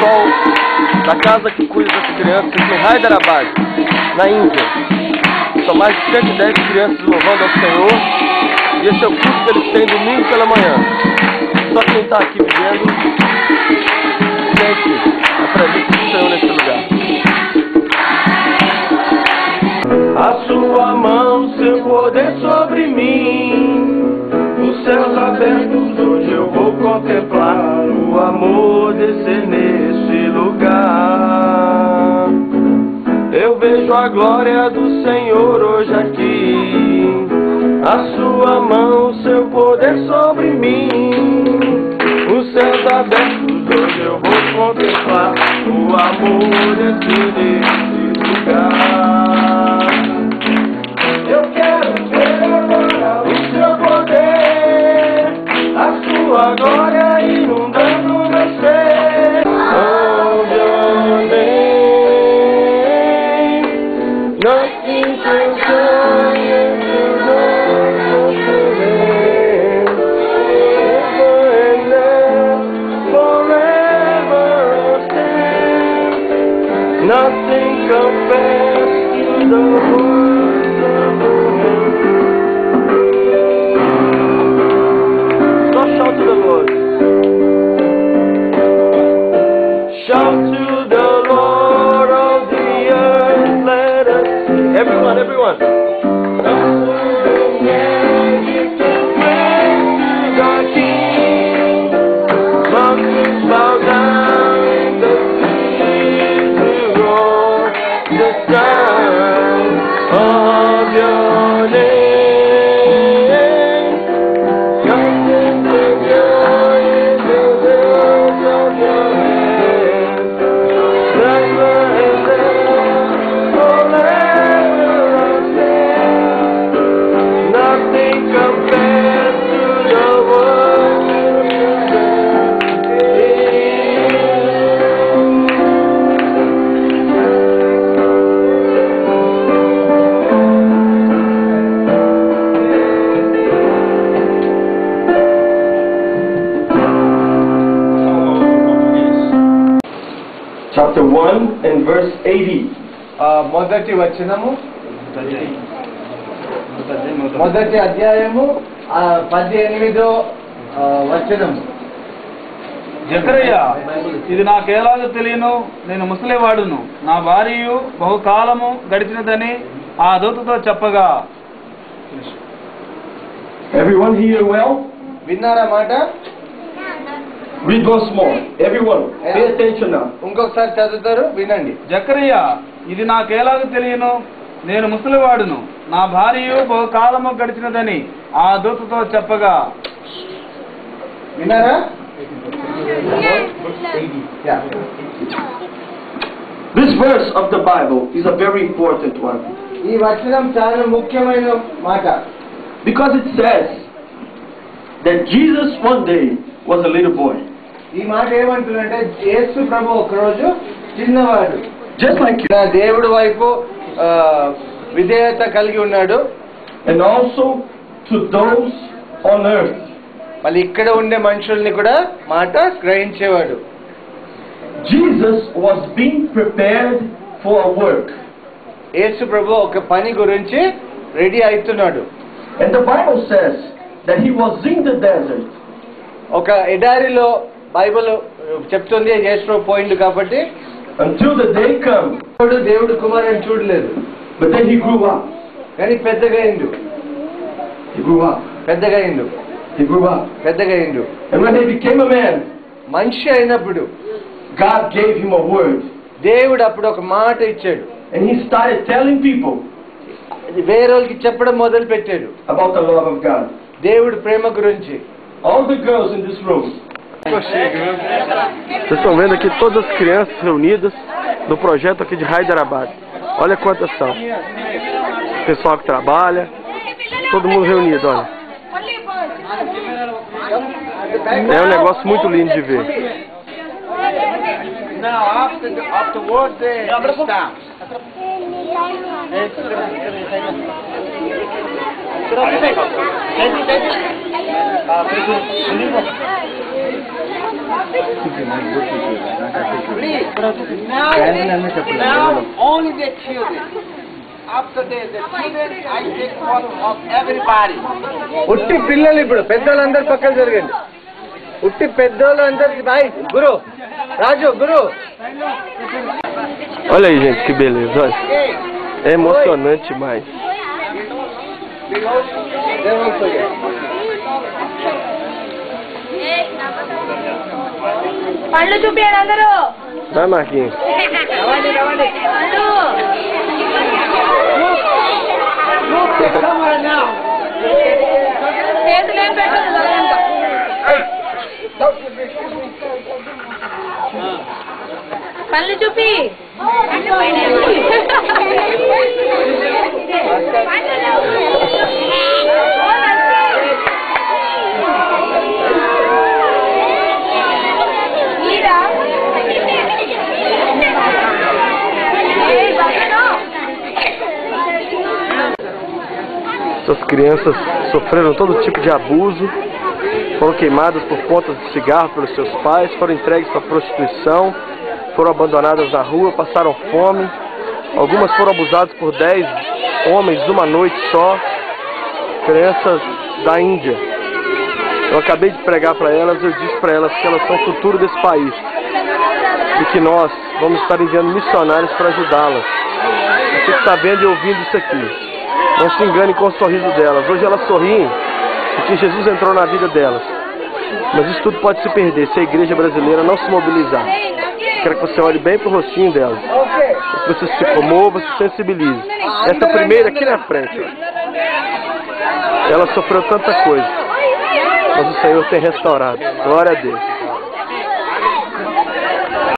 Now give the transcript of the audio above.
pessoal da casa que cuida das crianças no Hyderabad, na Índia. São mais de 110 crianças louvando ao Senhor. E esse é o culto que eles têm domingo pela manhã. Só quem está aqui vivendo sente a presença do Senhor nesse lugar. A sua mão, seu poder sobre mim. Os céus abertos, hoje eu vou contemplar o amor descer nesse lugar. Eu vejo a glória do Senhor hoje aqui. A sua mão, seu poder sobre mim. Os céus abertos, hoje eu vou contemplar o amor descer nesse lugar. Eu quero ver agora o seu poder, a sua glória inundando meu ser. Oh, your name, nothing can turn you forever stand. Nothing compares to the words of shout to the Lord. Shout to the Lord of the earth, let us sing. Everyone. Mountains bow down, the seas will roar, the sound of your name. Chapter 1 and verse 80. మొదటి వచనము మొదటి అధ్యాయము 18వ వచనము. జకరియా, ఇది నాకేలాగో తెలియను, నేను ముసలివాడును, నా భార్యయు బహుకాలము గడిచినదని ఆ దూతతో చెప్పగా. Everyone hear well? విన్నారా మాట? Read once more. Everyone, pay attention now. ఇంకొకసారి చదువుతారు, వినండి. జకరియా, ఇది నాకేలాగో తెలియను, నేను ముసలివాడును, నా భార్యయు బహుకాలము గడిచినదని ఆ దూతతో చెప్పగా. విన్నారా? This verse of the Bible is a very important one. ఈ వచనం చాలా ముఖ్యమైన మాట. Because it says that Jesus one day was a little boy. ఈ మాట ఏమంటుందంటే యేసు ప్రభు ఒకరోజు చిన్నవాడు. Just like you. దేవుడి వైపు విధేయత కలిగి ఉన్నాడు. And also to those on earth. మళ్ళీ ఇక్కడ ఉండే మనుషుల్ని కూడా మాట గ్రహించేవాడు. Jesus was being prepared for a work. యేసు ప్రభు ఒక పని గురించి రెడీ అవుతున్నాడు. And the Bible says that he was in the desert. ఒక ఎడారిలో బైబిల్ చెప్తుంది యేసు ప్రభు పోయిండు కాబట్టి. Until the day come. దేవుడు కుమారుని చూడలేదు. But then he grew up. కానీ పెద్దగా అయిండు. He grew up. పెద్దగా అయిండు. He grew up. పెద్దగా అయిండు. And when he became a man, మనిషి అయినప్పుడు God gave him a word. దేవుడు అప్పుడు ఒక మాట ఇచ్చాడు. And he started telling people వేరేకి చెప్పడం మొదలు పెట్టాడు about the love of God. దేవుడి ప్రేమ గురించి. All the girls in this room. Vocês estão vendo aqui todas as crianças reunidas no projeto aqui de Hyderabad. Olha quantas são. Pessoal que trabalha, todo mundo reunido, olha. É um negócio muito lindo de ver. Now afterwards they stop. చెప్పలేదు. only the children. After the children, I take one of everybody. ఉట్టి పిల్లలు ఇప్పుడు పెద్దోళ్ళందరూ పక్కన జరగండి. ఉట్టి పెద్దోళ్ళు అందరికి బాయ్ గురు రాజు గురు. Olha aí, gente, que beleza, olha. É emocionante demais. పళ్ళు చూపియండి అందరూ. Vai, Marquinhos. చేతులేం పెట్టదు బలవంతం. పళ్ళు చూపి. Essas crianças sofreram todo tipo de abuso, foram queimadas por pontas de cigarro pelos seus pais, foram entregues para prostituição, foram abandonadas na rua, passaram fome. Algumas foram abusadas por 10 homens uma noite só, crianças da Índia. Eu acabei de pregar para elas, eu disse para elas que elas são o futuro desse país e que nós vamos estar enviando missionários para ajudá-las. Você que está vendo e ouvindo isso aqui, não se engane com o sorriso delas. Hoje elas sorriem porque Jesus entrou na vida delas. Mas isso tudo pode se perder se a igreja brasileira não se mobilizar. Eu quero que você olhe bem pro rostinho delas. Que você se comova, se sensibilize. Essa primeira aqui na frente. Ela sofreu tanta coisa. Mas o Senhor tem restaurado. Glória a Deus.